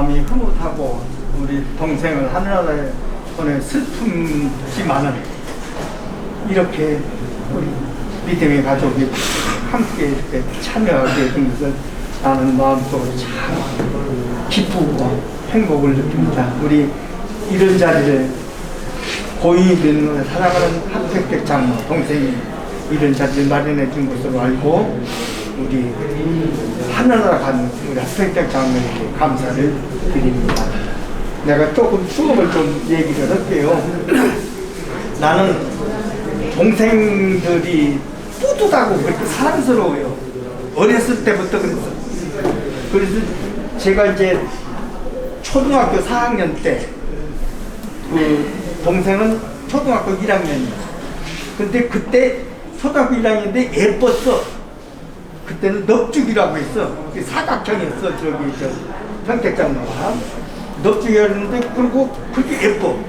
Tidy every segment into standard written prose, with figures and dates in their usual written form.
마음이 흐뭇하고 우리 동생을 하늘나라에 보내 슬픔이 많은 이렇게 우리 믿음의 가족이 함께 이렇게 참여하게 된 것을 나는 마음속으로 참 기쁘고 행복을 느낍니다. 우리 이런 자리를 고인이 되는 사랑하는 한택택 장로 동생이 이런 자리를 마련해 준 것으로 알고 우리 하늘나라 간 우리 한택택 장로에게 감사를 드립니다. 내가 조금 추억을 좀 얘기를 할게요. 나는 동생들이 뿌듯하고 그렇게 사랑스러워요. 어렸을 때부터 그랬어. 그래서 제가 이제 초등학교 4학년 때 그 동생은 초등학교 1학년이야. 근데 그때 초등학교 1학년인데 예뻤어. 그때는 넙죽이라고 했어. 사각형이었어. 저기 저 평택장로가 넙죽이었는데 그리고 그렇게 예뻐.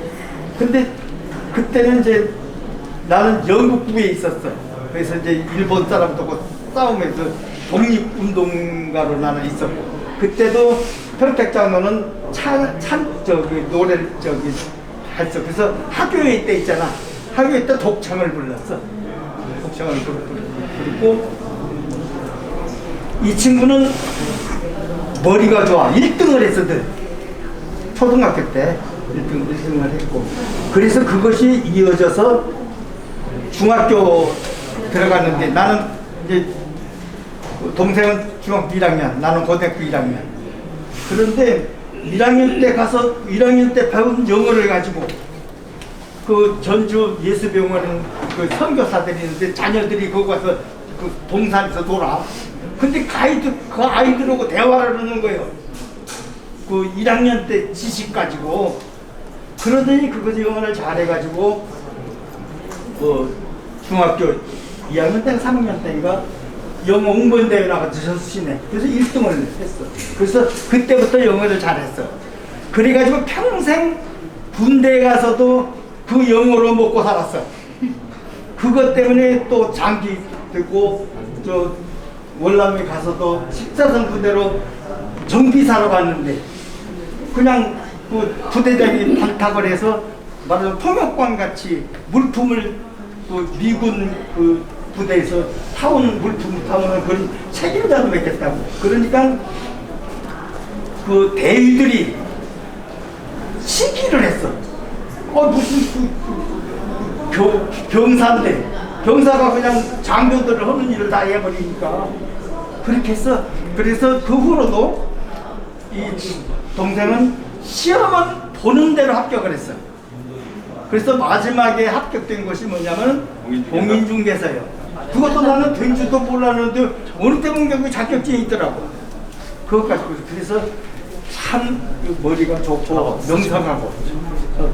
근데 그때는 이제 나는 영국부에 있었어. 그래서 이제 일본 사람하고 싸우면서 독립운동가로 나는 있었고, 그때도 평택장로는 저기 노래를 저기 했어. 그래서 학교에 있을 때 있잖아. 학교에 있을 때 독창을 불렀어. 독창을 부르고, 이 친구는 머리가 좋아. 1등을 했거든. 초등학교 때 1등을 했고, 그래서 그것이 이어져서 중학교 들어갔는데, 나는 이제 동생은 중학교 1학년, 나는 고등학교 1학년. 그런데 1학년 때 가서 1학년 때 배운 영어를 가지고 그 전주 예수병원 그 선교사들이 있는데 자녀들이 거기 가서 그 동산에서 놀아. 근데 그 아이들하고 대화를 하는 거예요. 그 1학년 때 지식 가지고. 그러더니 그거 영어를 잘해가지고 그 중학교 2학년 때인가 3학년 때인가 영어 응원대회 나가서 전수시네. 그래서 1등을 했어. 그래서 그때부터 영어를 잘했어. 그래가지고 평생 군대에 가서도 그 영어로 먹고 살았어. 그것 때문에 또 장기 되고, 저 월남에 가서도 14선 부대로 정비사로 갔는데, 그냥 그 부대장이 발탁을 해서 말하자면 통역관 같이 물품을 그 미군 그 부대에서 타오는 물품을 타오는 그런 책임자도 맺겠다고. 그러니까 그 대위들이 시기를 했어. 무슨 병사인데, 병사가 그냥 장교들을 하는 일을 다 해버리니까 그렇게 했어. 그래서 그 후로도 이 동생은 시험은 보는 대로 합격을 했어. 그래서 마지막에 합격된 것이 뭐냐면 공인중개사예요. 그것도 나는 된 줄도 몰랐는데 어느 때 보면 자격증이 있더라고. 그것까지. 그래서 참 머리가 좋고 명상하고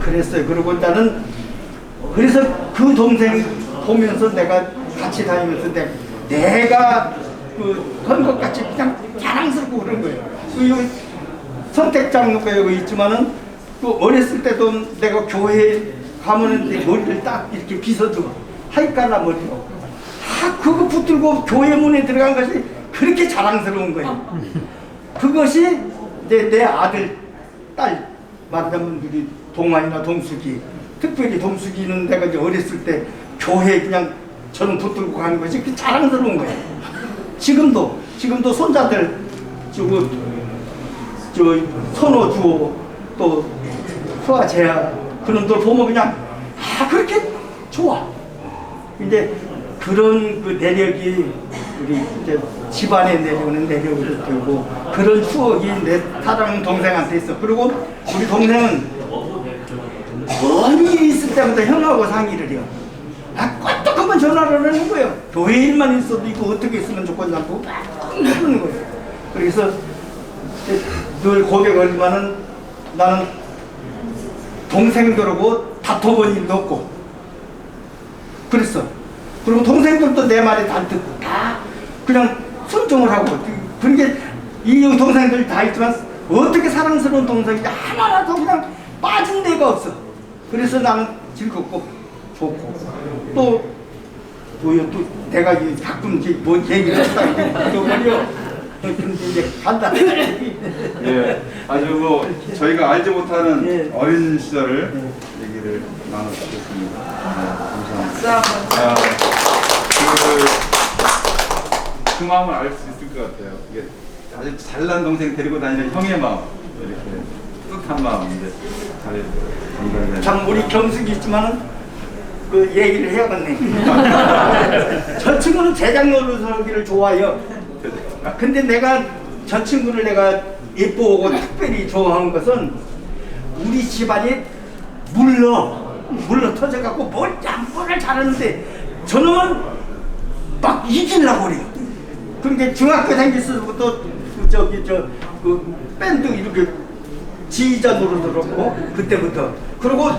그랬어요. 그리고 나는 그래서 그 동생 보면서 내가 같이 다니면서 내가 한 것 같이 그냥 자랑스럽고 그런 거예요. 여기 선택장로가 여기 있지만은 또 어렸을 때도 내가 교회에 가면은 내 머리를 딱 이렇게 빗어주고 하이칼라 머리로 그거 붙들고 교회 문에 들어간 것이 그렇게 자랑스러운 거예요. 그것이 내 아들, 딸, 말하자면 우리 동안이나 동숙이, 특별히 동숙이는 내가 이제 어렸을 때 교회 그냥 저는 붙들고 가는 것이 그 자랑스러운 거예요. 지금도 손자들, 저 선호주호, 또 수아재야, 그놈들 보면 그냥, 그렇게 좋아. 이제 그런 그 내력이 우리 이제 집안에 내려오는 내력을 들고 그런 추억이 내 사랑하는 동생한테 있어. 그리고 우리 동생은 뭔 일이 있을 때마다 형하고 상의를 해요. 껐떡 한번 전화를 하는 거예요. 교회 일만 있어도 이거 어떻게 했으면 좋겠냐고 막 그러는 거예요. 그래서 늘 고백하지만은 나는 동생들하고 다퉈본 일도 없고 그랬어. 그리고 동생들도 내 말에 다 듣고 다 그냥 순종을 하고. 그러니까 이 동생들 다 있지만 어떻게 사랑스러운 동생인지 하나라도 그냥 빠진 데가 없어. 그래서 나는 즐겁고 좋고 또 내가 가끔 뭐 얘기를 했다 또 말이요. 근데 이제 간다. 예, 아주 뭐 저희가 알지 못하는 예. 어린 시절을 얘기를 나눠주셨습니다. 감사합니다. 그 마음을 알 수 있을 것 같아요. 이게 아주 잘난 동생 데리고 다니는 형의 마음, 이렇게 뿌듯한 마음인데 잘해주세요. 참 우리 경숙이 있지만은 그 얘기를 해야겠네. 저 친구는 대장 노릇하기를 좋아해요. 근데 내가 저 친구를 내가 예뻐하고 특별히 좋아하는 것은 우리 집안이 물러 터져갖고 뭘 양보를 잘하는데 저놈은 막 이기려고 그래요. 그러니까 중학교 다녔을때부터 그 밴드 이렇게 지휘자 노릇을 했고 그때부터 그리고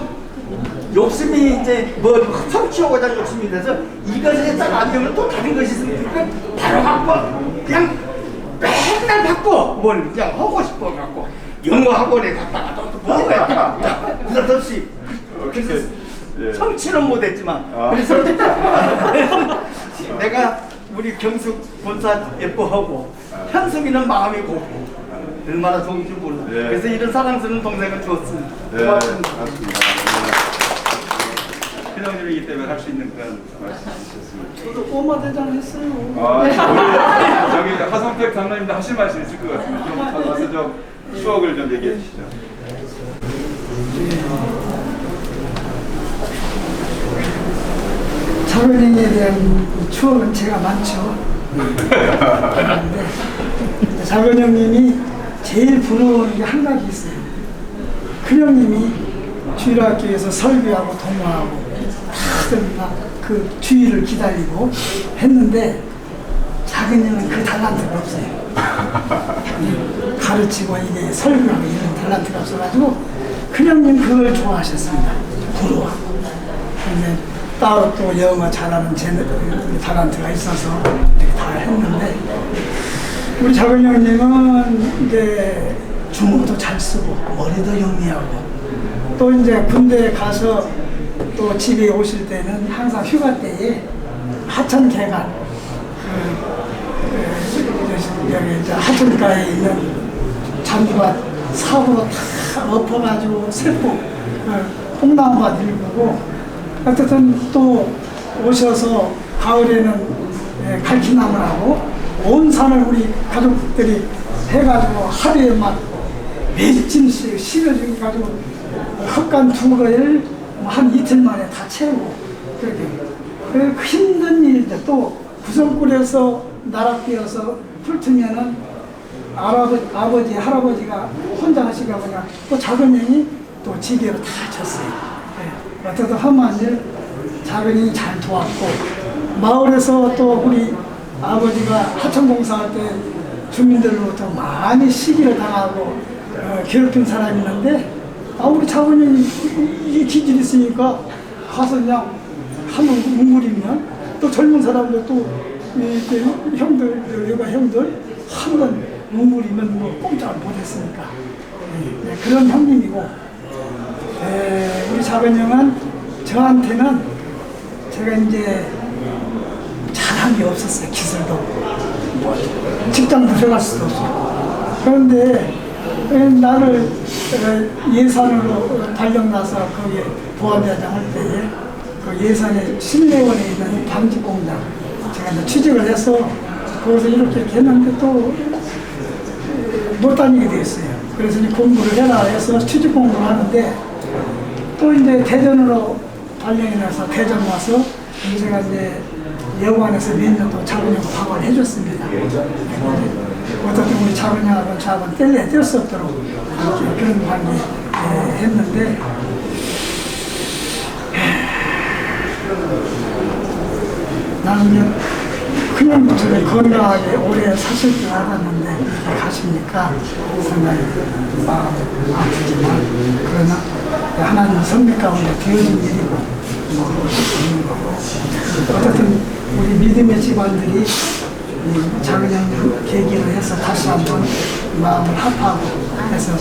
욕심이 이제 뭐 성취하고자 욕심이 돼서 이것을 했다가 안 되면 또 다른 것이 있으니까 바로 갖고 그냥 맨날 바꿔 뭘 그냥 하고 싶어 갖고 영어 학원에 갔다가 또 뭐가 했다가 그렇듯이 그래서 성취는 못했지만 그래서 내가 우리 경숙 본사 예뻐하고 현숙이는 마음이 곱고 얼마나 좋은지 몰라. 그래서 이런 사랑스러운 동생을 주었습니다. 고맙습니다. 맞습니다. 큰형님이기 때문에 할 수 있는 그런 말씀이셨습니다. 저도 꼬마 대장 했어요. 우리 여기 하성택 장로님도 하실 말씀 있을 것 같습니다. 좀 가서 좀 추억을 좀 얘기해 주시죠. 자본행에 대한 추억은 제가 많죠. 자본 형님이 제일 부러워하는 게 한 가지 있어요. 큰 형님이 주일학교에서 설교하고 동화하고 다들 막 그 주일을 기다리고 했는데 작은 형은 그 달란트가 없어요. 가르치고 이게 설교하고 이런 달란트가 없어가지고 큰 형님 그걸 좋아하셨습니다. 부러워. 근데 따로 또 영어 잘하는 달란트가 있어서 다 했는데 우리 작은 형님은 이제 중국도 잘 쓰고 머리도 영리하고 또 이제 군대에 가서 또 집에 오실 때는 항상 휴가 때에 하천 개간 여기 이제 하천가에 있는 잔디밭 사고로 다 엎어가지고 세포 콩나무밭 일구고 어쨌든 또 오셔서 가을에는 갈치나무라고 온 산을 우리 가족들이 해가지고 하루에 막 몇진씩 실어주가지고 헛간 두 거를 한 이틀 만에 다 채우고 그렇게 그 힘든 일인데 또 구성굴에서 나락되어서 풀트면은 아버지 할아버지가 혼자 하시가 보냐 또 작은 형이 또 지게로 다 쳤어요. 네. 어쨌든 험한 일 작은 형이 잘 도왔고 마을에서 또 우리 아버지가 하천공사할 때 주민들로부터 많이 시기를 당하고 괴롭힌 사람이 있는데 우리 작은 이 기질이 있으니까 가서 그냥 한번 웅물이면 또 젊은 사람들 또 형들 여가 형들 한번 웅물이면 뭐 꼼짝 못했으니까 그런 형님이고 우리 작은 형은 저한테는 제가 이제 잘한 게 없었어요. 기술도 뭐 직장도 들어갈 수도 없고 그런데 나를 예산으로 발령나서 거기에 보안대장 할 때에 그 예산에 실내원에 있는 방직공장 제가 이제 취직을 해서 거기서 이렇게 했는데 또 못 다니게 됐어요. 그래서 이제 공부를 해라 해서 취직 공부를 하는데 또 이제 대전으로 발령이 나서 대전 와서 제가 이제 여관에서 몇 년도 작은형 박을 해줬습니다. 어떻게 우리 작은형하고 저하고는 뗄 수 없도록 그런 관계 했는데 나는 그냥 저를 건강하게 오래 사실 줄 알았는데 이렇게 가시니까 상당히 마음 아프지만 그러나 하나님 선택 가운데 되어진 일이고 뭐 있는 거고 어쨌든 우리 믿음의 집안들이 작은 형님 계기로 해서 다시 한번 마음을 합하고 해서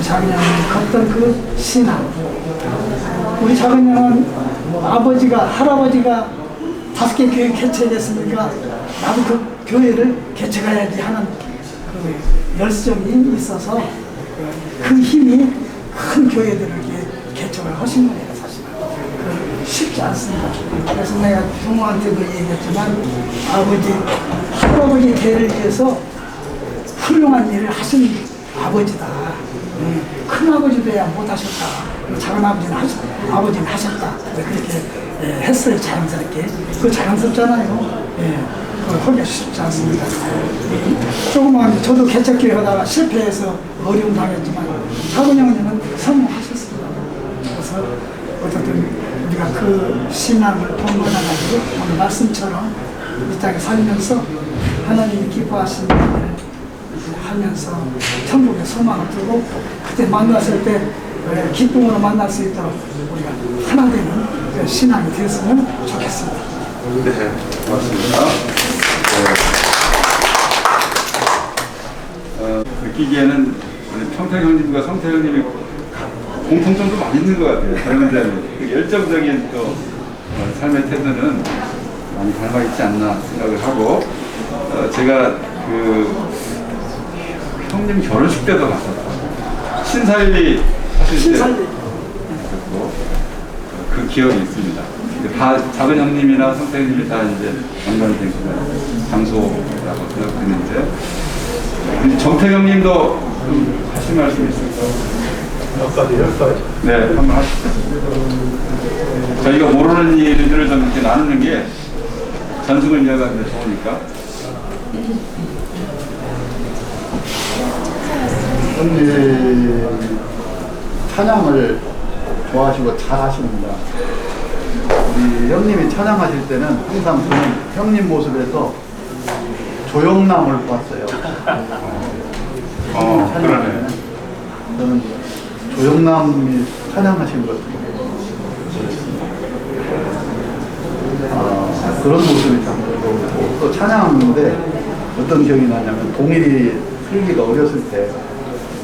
작은 형님 걷던 그 신앙 우리 작은 형은 아버지가 할아버지가 5개 교육 개최했으니까 나도 그 교회를 개척해야지 하는 그 열정이 있어서 그 힘이 큰 교회들을 개척을 하신 거예요, 사실. 쉽지 않습니다. 그래서 내가 부모한테도 얘기했지만 할아버지 대를 위해서 훌륭한 일을 하신 아버지다. 큰 아버지도야 못하셨다. 작은 아버지는 하셨다. 그렇게 했어요, 자연스럽게. 그 자연스럽잖아요. 그걸 하기가 쉽지 않습니다. 조그만 저도 개척교회 하다가 실패해서 어려움 당했지만 사근 형님은 성공하셨습니다. 그래서 어쨌든 우리가 그 신앙을 본받아가지고 오늘 말씀처럼 이 땅에 살면서 하나님이 기뻐하시는 일을 하면서 천국의 소망을 두고 그때 만났을 때 기쁨으로 만날 수 있도록 우리가 하나 되는 신앙이 되었으면 좋겠습니다. 네, 고맙습니다. 느끼기에는 우리 평택 형님과 성태 형님이 공통점도 많이 있는 것 같아요. 젊은 점이. 그 열정적인 또 삶의 태도는 많이 닮아있지 않나 생각을 하고, 제가 그 형님 결혼식 때도 갔었고, 신살리 하실 때 갔고, 그 기억이 있습니다. 다 작은 형님이나 성태 형님이 다 이제 연관된 장소라고 생각되는데, 정태 형님도 좀 하실 말씀 있을까요? 몇 가지, 10가지. 네, 한번 하시죠. 저희가 모르는 일들을 좀 이렇게 나누는 게 전승을 이어가는 데 좋으니까. 형님 찬양을 좋아하시고 잘 하십니다. 우리 형님이 찬양하실 때는 항상 저는 형님 모습에서 조영남을 봤어요. 그러네. 저는 조영남이 찬양하신 것 그런 모습이 참 좋고, 또 찬양하는데 어떤 기억이 나냐면 동일이 슬기가 어렸을 때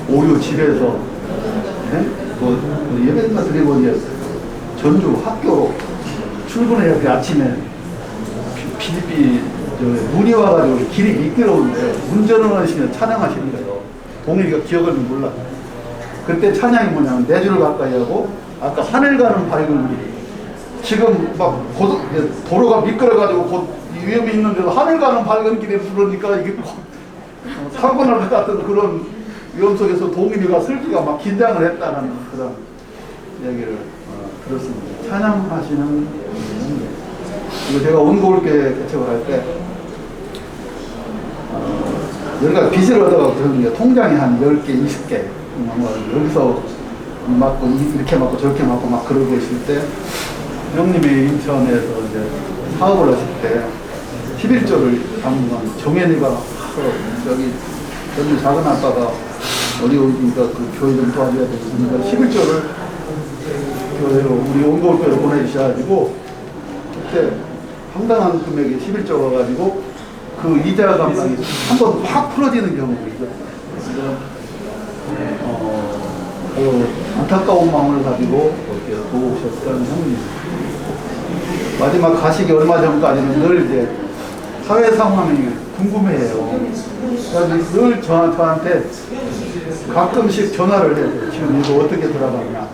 오류 집에서 뭐 예배가 드리고 이제 전주 학교로 출근해야 돼. 아침에 비비 눈이 와가지고 길이 미끄러운데 운전을 하시면 찬양하시는 거예요. 동일이가 기억을 몰라. 그때 찬양이 뭐냐면 내 주를 가까이 하고, 아까 하늘 가는 밝은 길, 지금 막 도로가 미끄러가지고 곧 위험이 있는데도 하늘 가는 밝은 길에 부르니까 이게 사고 날 것 같은 그런 위험 속에서 동일이가 슬기가 막 긴장을 했다는 그런 얘기를 들었습니다. 찬양하시는 그리고 제가 온고울교회 개척을 할 때 여기가 빚을 얻어가고 그런 게 통장이 한 10개, 20개 여기서 맞고 이렇게 맞고 저렇게 맞고 막 그러고 있을 때 형님이 인천에서 이제 사업을 하실 때 11조를 당분간 정현이가 여기 작은 아빠가 어디 오니까 그 교회 좀 도와줘야 되니까 11조를 교회로 우리 온고울교회로 보내주셔가지고 그때 상당한 금액이 11조가 가지고 그 이자 감당이 한번 확 풀어지는 경우가 있었어요. 그 안타까운 마음을 가지고 이렇게 도우셨던 형님. 마지막 가시기 얼마 전까지는 늘 이제 사회 상황이 궁금해해요. 그래서 늘 저한테 가끔씩 전화를 해요. 지금 이거 어떻게 돌아가냐.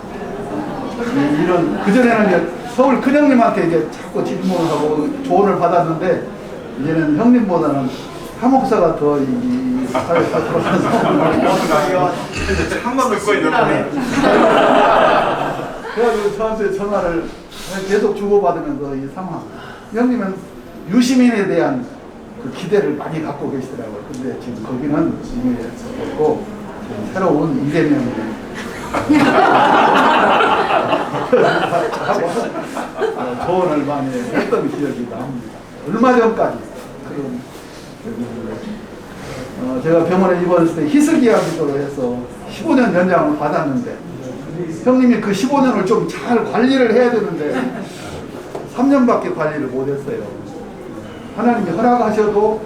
이런 그전에는 이제 서울 큰형님한테 이제 자꾸 질문을 하고 조언을 받았는데 이제는 형님보다는 하목사가 더 이 사회에서 돌아가는 상황을 한번 듣고 있는데. 그래가지고 저한테 전화를 계속 주고받으면서 이 상황. 형님은 유시민에 대한 그 기대를 많이 갖고 계시더라고요. 근데 지금 거기는 이미 없고 새로운 이재명이 조언을 많이 했던 기억이 납니다. 얼마 전까지 그런 제가 병원에 입원했을 때 희석이야기로 해서 15년 연장을 받았는데 형님이 그 15년을 좀 잘 관리를 해야 되는데 3년밖에 관리를 못했어요. 하나님이 허락하셔도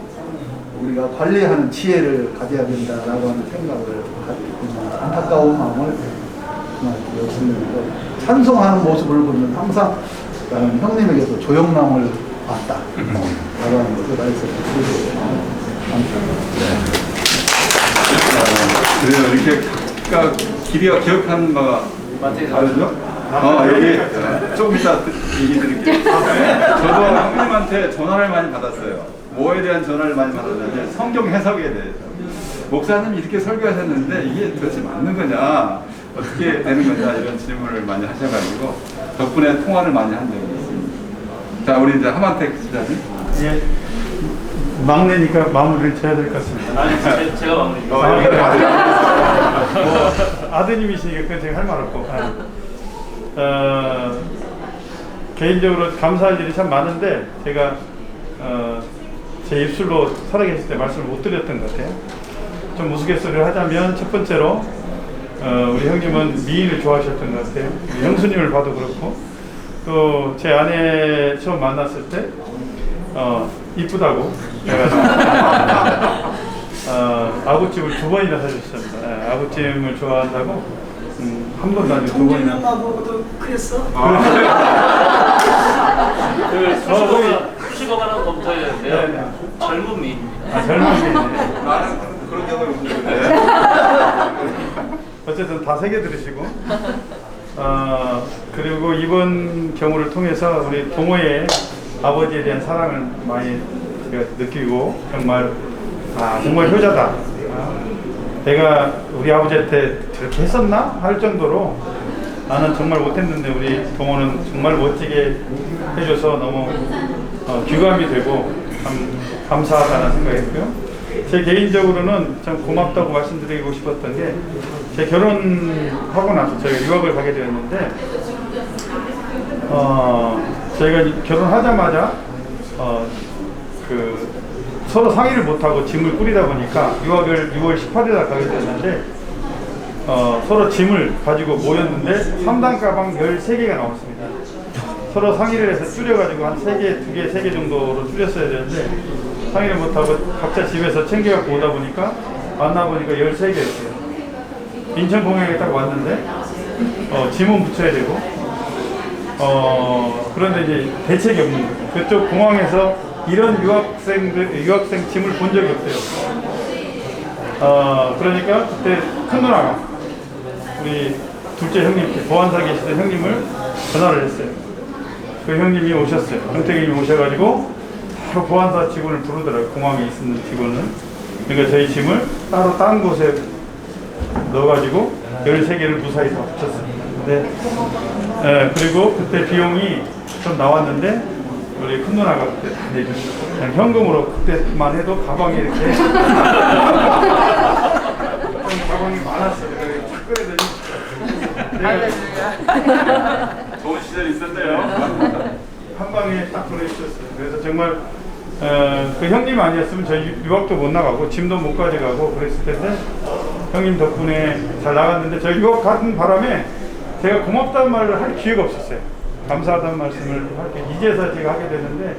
우리가 관리하는 지혜를 가져야 된다라고 하는 생각을 가지고 안타까운 마음을 였습니다. 찬송하는 모습을 보면 항상 나는 형님에게서 조영남을 왔다. 라는 것을 나에서 그래요. 이렇게 각각 길이가 기억하는 바가 다르죠? 여기 조금 이따 얘기 드릴게요. 저도 형님한테 전화를 많이 받았어요. 뭐에 대한 전화를 많이 받았냐면 성경 해석에 대해서. 목사님이 이렇게 설교하셨는데 이게 도대체 맞는 거냐? 어떻게 되는 거냐? 이런 질문을 많이 하셔가지고 덕분에 통화를 많이 한 적이 있습니다. 자, 우리 이제 하만택 시장님. 예, 막내니까 마무리를 쳐야 될 것 같습니다. 아니, 제가 마무리. 아드님이시니까 그건 제가 할 말 없고. 개인적으로 감사할 일이 참 많은데 제가 제 입술로 살아계실 때 말씀을 못 드렸던 것 같아요. 좀 우스갯소리를 하자면 첫 번째로 우리 형님은 미인을 좋아하셨던 것 같아요. 형수님을 봐도 그렇고 또 제 아내 처음 만났을 때 이쁘다고 해가지고 아구찜을 2번이나 사주셨습니다. 아구찜을 좋아한다고 한 번도 아니고 2번이나. 누나보고도 그랬어? 수식어가는 검토해야 되는데요. 네. 젊은 미. 젊은 미. 나는 그런 경험이 없는데. 어쨌든 다 새겨 들으시고 그리고 이번 경우를 통해서 우리 동호의 아버지에 대한 사랑을 많이 제가 느끼고 정말 정말 효자다. 내가 우리 아버지한테 저렇게 했었나? 할 정도로 나는 정말 못했는데 우리 동호는 정말 멋지게 해줘서 너무 귀감이 되고 참 감사하다는 생각했고요. 제 개인적으로는 참 고맙다고 말씀드리고 싶었던 게 제 결혼하고 나서 저희가 유학을 가게 되었는데 저희가 결혼하자마자 서로 상의를 못하고 짐을 꾸리다 보니까 유학을 6월 18일에 가게 됐는데 서로 짐을 가지고 모였는데 3단 가방 13개가 나왔습니다. 서로 상의를 해서 줄여가지고 한 3개, 2개, 3개 정도로 줄였어야 되는데 상의를 못하고 각자 집에서 챙겨갖고 오다 보니까 만나보니까 13개였어요. 인천공항에 딱 왔는데 짐은 붙여야 되고 그런데 이제 대책이 없는 거죠. 그쪽 공항에서 이런 유학생 짐을 본 적이 없어요. 그러니까 그때 큰 누나가 우리 둘째 형님, 보안사 계시던 형님을 전화를 했어요. 그 형님이 오셨어요. 형택님이 오셔가지고 바로 보안사 직원을 부르더라고요. 공항에 있는 직원을. 그러니까 저희 짐을 따로 딴 곳에 넣어가지고 13개를 무사히 다 붙였습니다. 네. 그리고 그때 비용이 좀 나왔는데 우리 큰 누나가 그때 다 내주셨어요. 그냥 현금으로 그때만 해도 가방에 이렇게 가방이 많았어요. 착 꺼내더니 좋은 시절이 있었네요. 한 방에 딱 보내주셨어요. 그래서 정말 그 형님 아니었으면 저희 유학도 못 나가고 짐도 못 가져가고 그랬을 텐데 형님 덕분에 잘 나갔는데 저희 유학 가는 바람에 제가 고맙다는 말을 할 기회가 없었어요. 감사하다는 말씀을 할게 이제서 제가 하게 되는데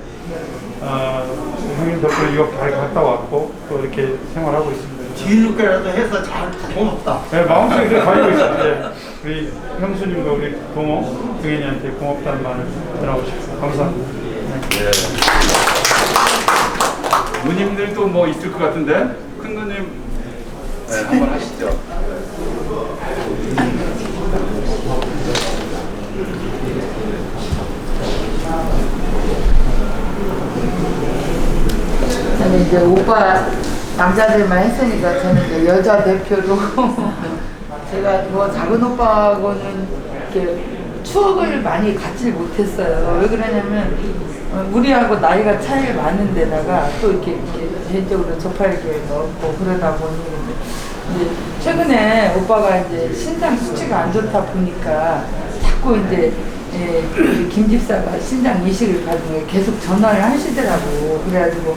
형님 덕분에 유학 잘 갔다 왔고 또 이렇게 생활하고 있습니다. 뒤늦게라도 해서 잘 고맙다. 네, 마음속에 그래 가지고 있었는데 우리 형수님과 우리 동호 등인이한테 고맙다는 말을 전하고 싶습니다. 감사합니다. 네. 누님들도 뭐 있을 것 같은데 큰 누님 네, 한번 하시죠. 저는 이제 오빠 남자들만 했으니까 저는 이제 여자 대표로 제가 뭐 작은 오빠하고는 이렇게 추억을 많이 갖지 못했어요. 왜 그러냐면 우리하고 나이가 차이가 많은 데다가 또 이렇게 개인적으로 접할 기회가 없고 그러다 보니 이제 최근에 오빠가 이제 신장 수치가 안 좋다 보니까 자꾸 이제 김 집사가 신장 이식을 가지고 계속 전화를 하시더라고. 그래가지고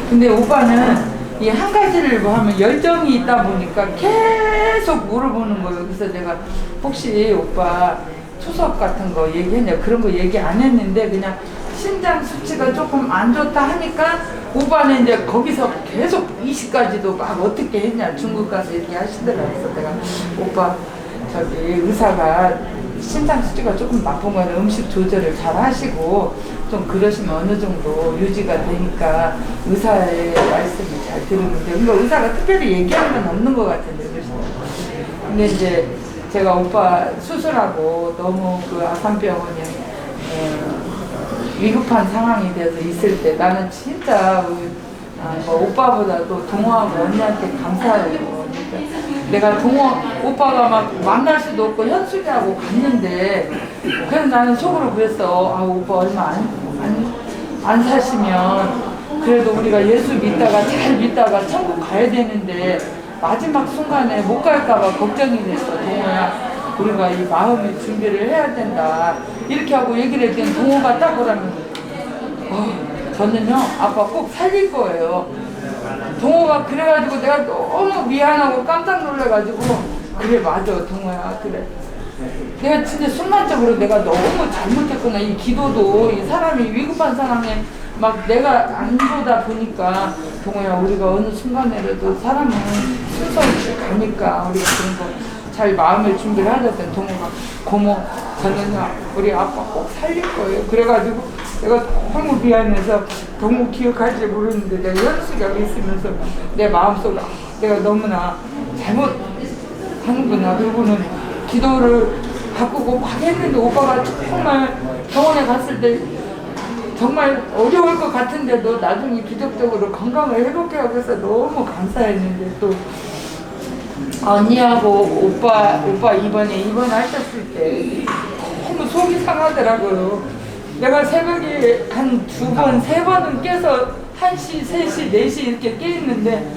근데 오빠는 이 한 가지를 뭐 하면 열정이 있다 보니까 계속 물어보는 거예요. 그래서 내가 혹시 오빠 투석 같은 거 얘기했냐 그런 거 얘기 안 했는데 그냥 신장 수치가 조금 안 좋다 하니까 오빠는 이제 거기서 계속 이식까지도 막 어떻게 했냐 중국 가서 얘기하시더라고요. 그래서 내가 오빠 저기 의사가 심장 수치가 조금 나쁜 거는 음식 조절을 잘 하시고 좀 그러시면 어느 정도 유지가 되니까 의사의 말씀을 잘 들으면 돼요. 그러니까 의사가 특별히 얘기한 건 없는 것 같은데 그러시면. 근데 이제 제가 오빠 수술하고 너무 그 아산병원에 위급한 상황이 돼서 있을 때 나는 진짜 뭐 오빠보다도 동호하고 언니한테 감사해요. 그러니까 내가 오빠가 막 만날 수도 없고 현숙이하고 갔는데 그래서 나는 속으로 그랬어. 아 오빠 얼마 안 사시면 그래도 우리가 예수 믿다가 잘 믿다가 천국 가야 되는데 마지막 순간에 못 갈까봐 걱정이 됐어. 동호야 우리가 이 마음의 준비를 해야 된다 이렇게 하고 얘기를 했더니 동호가 딱 보라면 저는요 아빠 꼭 살릴 거예요. 동호가 그래가지고 내가 너무 미안하고 깜짝 놀래가지고 그래 맞아 동호야 그래 내가 진짜 순간적으로 내가 너무 잘못했구나. 이 기도도 이 사람이 위급한 상황에 막 내가 안 보다 보니까 동호야 우리가 어느 순간에라도 사람은 순서 없이 가니까 우리가 그런 거 잘 마음의 준비를 하자던 동호가 고모 저는요 우리 아빠 꼭 살릴 거예요. 그래가지고 내가 너무 미안해서 동호 기억할지 모르는데 내가 현수가 있으면서 내 마음속에 내가 너무나 잘못하는구나. 그리고는 기도를 바꾸고 막 했는데 오빠가 정말 병원에 갔을 때 정말 어려울 것 같은데도 나중에 기적적으로 건강을 회복해하고 해서 너무 감사했는데 또 언니하고 오빠 이번에 입원하셨을 때 너무 속이 상하더라고요. 내가 새벽에 한 2번, 3번은 깨서 1시, 3시, 4시 이렇게 깨 있는데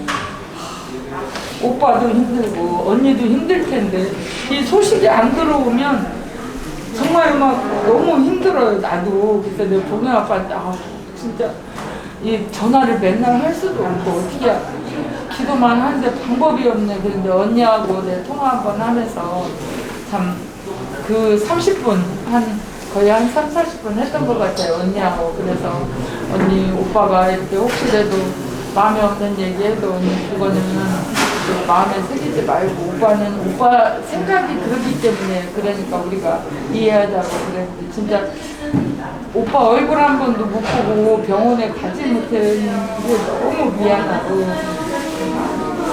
오빠도 힘들고 언니도 힘들 텐데 이 소식이 안 들어오면 정말 막 너무 힘들어요 나도. 그래서 내가 동현 아빠한테 진짜 이 전화를 맨날 할 수도 없고 어떻게 기도만 하는데 방법이 없네. 그런데 언니하고 내 통화 한번 하면서 참 그 30분 거의 한 3, 40분 했던 것 같아요 언니하고. 그래서 언니 오빠가 이렇게 혹시라도 마음에 없는 얘기해도 언니 그거는 마음에 새기지 말고 오빠 생각이 그렇기 때문에 그러니까 우리가 이해하자고 그랬는데 진짜 오빠 얼굴 한 번도 못 보고 병원에 가지 못했는 게 너무 미안하고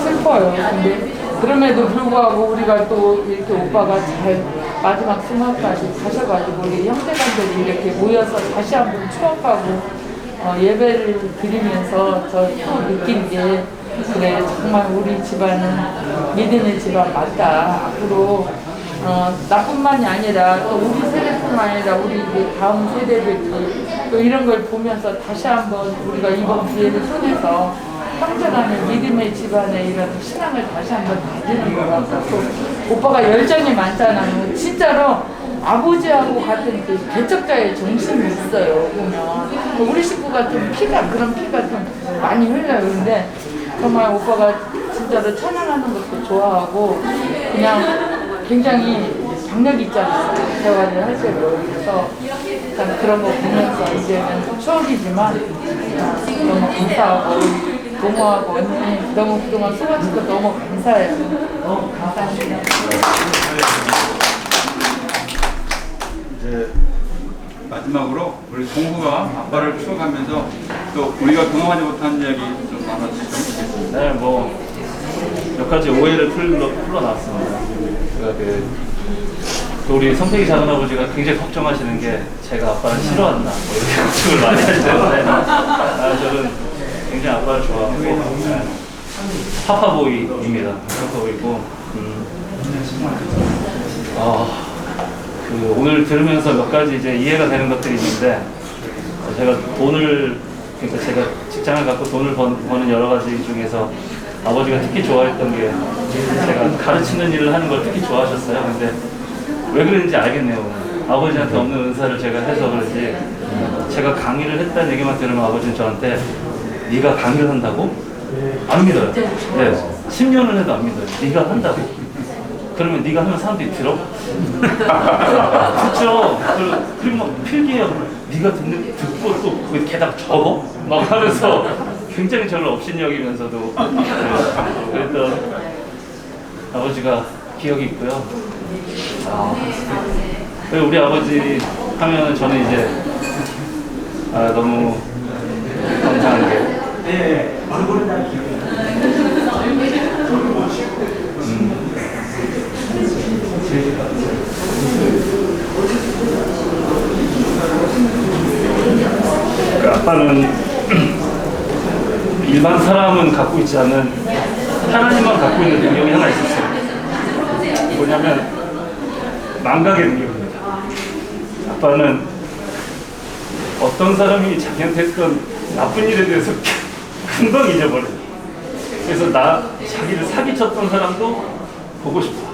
슬퍼요. 근데 그럼에도 불구하고 우리가 또 이렇게 오빠가 잘 마지막 순간까지 가셔가지고 우리 형제간들이 이렇게 모여서 다시 한번 추억하고 예배를 드리면서 저 또 느낀 게 그래 정말 우리 집안은 믿음의 집안 맞다. 앞으로 나뿐만이 아니라 또 우리 세대뿐만 아니라 우리 이제 다음 세대들이 또 이런 걸 보면서 다시 한번 우리가 이번 기회를 통해서 형제간의 믿음의 집안의 이런 신앙을 다시 한번 다지는 것 같고 또 오빠가 열정이 많잖아요. 진짜로 아버지하고 같은 그 개척자의 정신이 있어요. 보면 우리 식구가 좀 그런 피가 좀 많이 흘러요. 근데 정말 오빠가 진짜로 찬양하는 것도 좋아하고 그냥 굉장히 박력 있잖아요. 대화를 할 때도. 그래서 일단 그런 거 보면서 이제는 추억이지만 너무 감사하고 동호하고 언니 너무 그동안 수고하셔서 너무 감사해요. 너무 감사합니다. 이제 마지막으로 우리 동구가 아빠를 추억하면서 또 우리가 경험하지 못한 이야기 좀 나눠주시겠습니다. 네, 뭐 몇 가지 오해를 풀어놨습니다. 제가 또 우리 성택이 작은아버지가 굉장히 걱정하시는 게 제가 아빠를 싫어한다 뭐 이렇게 걱정을 많이 하시는데 저는 굉장히 아빠를 좋아하고 파파보이입니다. 파파보이고 오늘 들으면서 몇 가지 이제 이해가 되는 것들이 있는데 제가 그러니까 제가 직장을 갖고 돈을 버는 여러 가지 중에서 아버지가 특히 좋아했던 게 제가 가르치는 일을 하는 걸 특히 좋아하셨어요. 근데 왜 그랬는지 알겠네요. 오늘. 아버지한테 없는 은사를 제가 해서 그런지 제가 강의를 했다는 얘기만 들으면 아버지는 저한테 네가 강의를 한다고? 안 믿어요. 네, 10년을 해도 안 믿어요. 네가 한다고? 그러면 네가 하면 사람들이 들어? 그렇죠. 그리고 막 필기해요. 네가 듣고 또 게다가 적어? 막 하면서 굉장히 저를 업신여기면서도 그랬던 아버지가 기억이 있고요. 우리 아버지 하면은 저는 이제 너무 감사한 게 그 아빠는 일반 사람은 갖고 있지 않은 하나님만 갖고 있는 능력이 하나 있었어요. 뭐냐면 망각의 능력입니다. 아빠는 어떤 사람이 자기한테 했던 나쁜 일에 대해서 금방 잊어버려요. 그래서 자기를 사기쳤던 사람도 보고 싶어.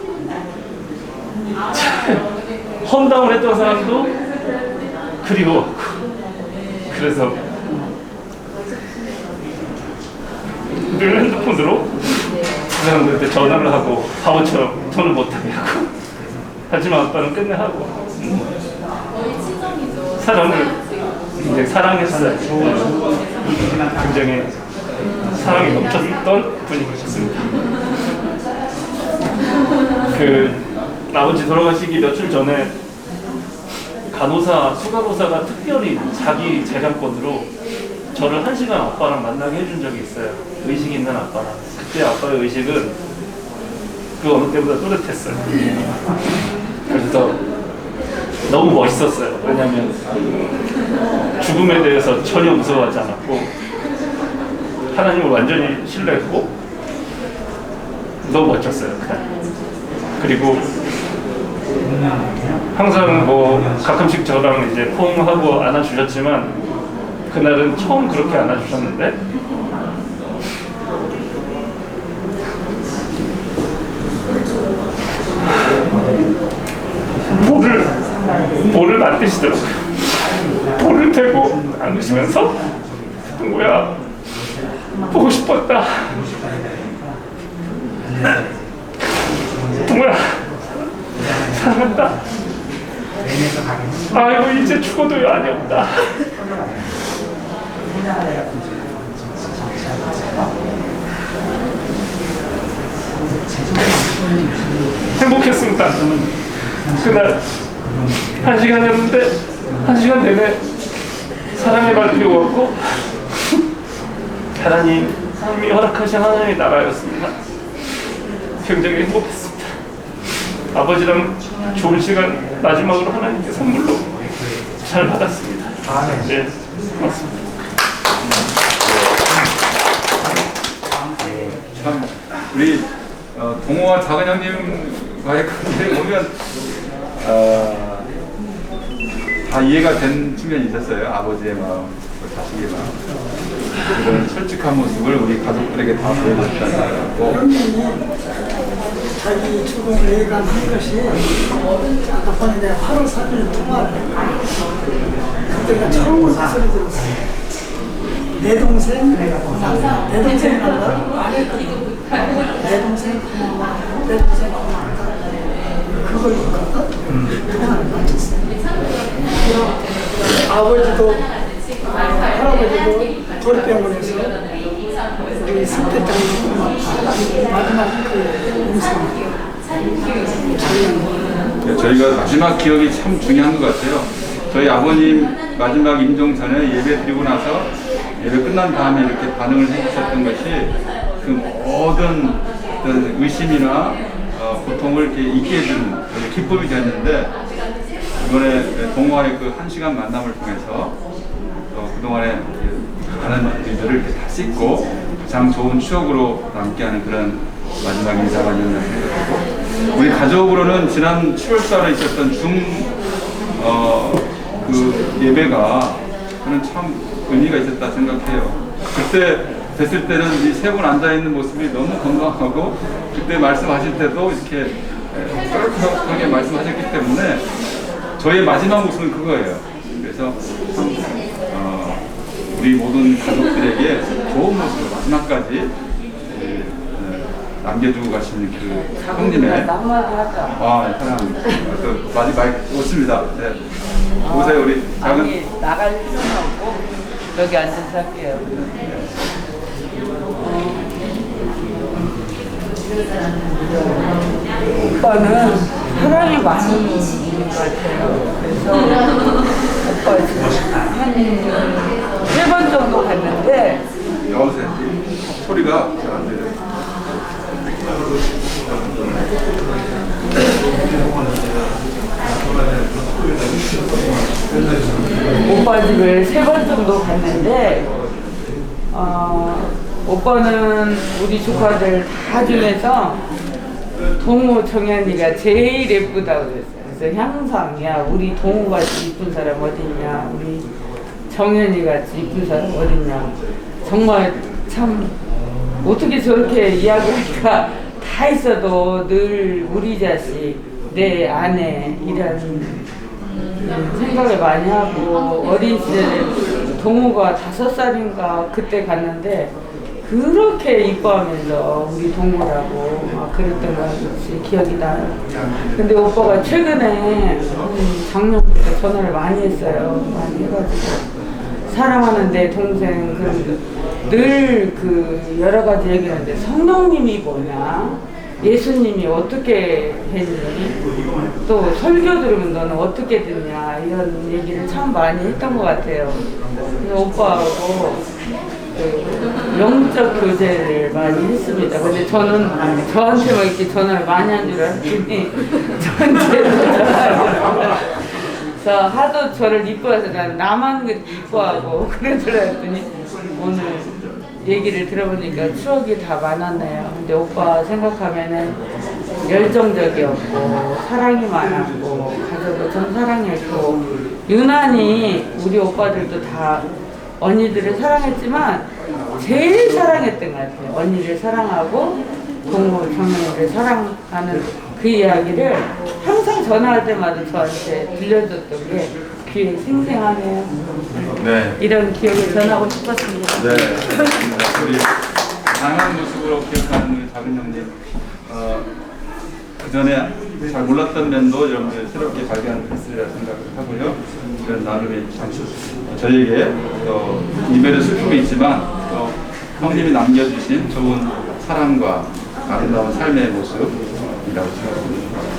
험담을 했던 사람도 그리워. 그래서 늘 핸드폰으로 그 사람들한테 전화를 하고 바보처럼 전화 못하게 하고, 하지만 아빠는 끝내 하고 사람을 굉장히 사랑했어요. 굉장히 사랑이 넘쳤던 분이셨습니다. 아버지 돌아가시기 며칠 전에 수간호사가 특별히 자기 재량권으로 저를 1시간 아빠랑 만나게 해준 적이 있어요. 의식 있는 아빠랑. 그때 아빠의 의식은 그 어느 때보다 또렷했어요. 그래서 너무 멋있었어요. 왜냐하면 죽음에 대해서 전혀 무서워하지 않았고 하나님을 완전히 신뢰했고 너무 멋졌어요. 그날. 그리고 항상 가끔씩 저랑 이제 포옹하고 안아주셨지만 그날은 처음 그렇게 안아주셨는데 볼을 만드시더라고요. 볼을 대고 안으시면서 동구야 보고 싶었다. 동구야 사랑한다. 아이고 이제 죽어도 안이 없다. 행복했습니다. 그날 1시간 했는데 1시간 내내 사랑의 발표가 없고 하나님이 허락하신 하나님의 나라였습니다. 굉장히 행복했습니다. 아버지랑 좋은 시간 마지막으로 하나님께 선물로 잘 받았습니다. 네, 고맙습니다. 참 우리 동호와 작은 형님과의 관계에 보면 다 이해가 된 측면이 있었어요. 아버지의 마음, 자식의 마음, 그런 솔직한 모습을 우리 가족들에게 다 보여줬다는 거고. 형님이 자기 죽음을 예감한 것이 아빠는 내가 8월 4일에 통화를 했고 그때가 처음으로 그 소리 들었어요. 내 동생 고마워. 내 동생 고마워. 내 동생 고마워. 내 동생 고마워. 그걸 읽거든. 그날 맞췄어요. 아버지도 할아버지도 돌병원에서 우리 선택장이 마지막 그 음성 저희가 마지막 기억이 참 중요한 것 같아요. 저희 아버님 마지막 임종 전에 예배 드리고 나서 예배 끝난 다음에 이렇게 반응을 해주셨던 것이 그 모든 어떤 의심이나 고통을 이렇게 잊게 해주는 기쁨이 되었는데, 이번에 동호와의 그 1시간 만남을 통해서 그동안에 많은 일들을 이렇게 다 씻고 가장 좋은 추억으로 남게하는 그런 마지막 인사가 아니었나 생각하고, 우리 가족으로는 지난 7월달에 있었던 그 예배가 저는 참 의미가 있었다 생각해요. 그때 됐을 때는 이 세 분 앉아있는 모습이 너무 건강하고, 그때 말씀하실 때도 이렇게 쫄깃하게 말씀하셨기 때문에 저의 마지막 모습은 그거예요. 그래서 참 우리 모든 가족들에게 좋은 모습을 마지막까지 남겨두고 가시는 그 형님의 사랑합니다. 또 마지막 오십니다. 네. 오세요 우리 작은. 아니 나갈 필요는 없고 여기 앉아서 할게요. 오빠는 사랑이 많이 있는 것 같아요. 그래서 오빠 지금 한 3번 정도 갔는데 여보세요. 소리가 잘 안 들려요. 오빠 집을 3번 정도 갔는데 오빠는 우리 조카들 다 중에서 동호 정연이가 제일 예쁘다고 그랬어요. 그래서 항상 야 우리 동호같이 이쁜 사람 어딨냐, 우리 정연이같이 이쁜 사람 어딨냐. 정말 참 어떻게 저렇게 이야기할까. 다 있어도 늘 우리 자식, 내 아내 이런 생각을 많이 하고, 어린 시절에 동호가 5살인가 그때 갔는데 그렇게 이뻐하면서 우리 동호라고 막 그랬던 거 기억이 나요. 근데 오빠가 최근에 작년부터 전화를 많이 했어요. 많이 해가지고 사랑하는 내 동생 늘 그 여러 가지 얘기하는데 성령님이 뭐냐, 예수님이 어떻게 했니, 또 설교 들으면 너는 어떻게 듣냐, 이런 얘기를 참 많이 했던 것 같아요. 그래서 오빠하고 그 영적 교제를 많이 했습니다. 근데 저는 저한테만 이렇게 전화를 많이 한 줄 알았더니 저한테는 저 하도 저를 이뻐해서 난 나만 그렇게 이뻐하고 그런 줄 알았더니 오늘 얘기를 들어보니까 추억이 다 많았네요. 근데 오빠 생각하면은 열정적이었고 사랑이 많았고 가족을 전 사랑했고, 유난히 우리 오빠들도 다 언니들을 사랑했지만 제일 사랑했던 것 같아요. 언니를 사랑하고 동호 장모님을 사랑하는 그 이야기를 항상 전화할 때마다 저한테 들려줬던 게 귀에 생생하네요. 네. 이런 기억을 전하고 싶었습니다. 네. 우리 강한 모습으로 기억하는 우리 작은 형님. 그 전에 잘 몰랐던 면도 여러분들 새롭게 발견했으리라 생각을 하고요. 이런 나름의 참 저에게 또 이별의 슬픔이 있지만 또 형님이 남겨주신 좋은 사랑과 아름다운 삶의 모습이라고 생각합니다.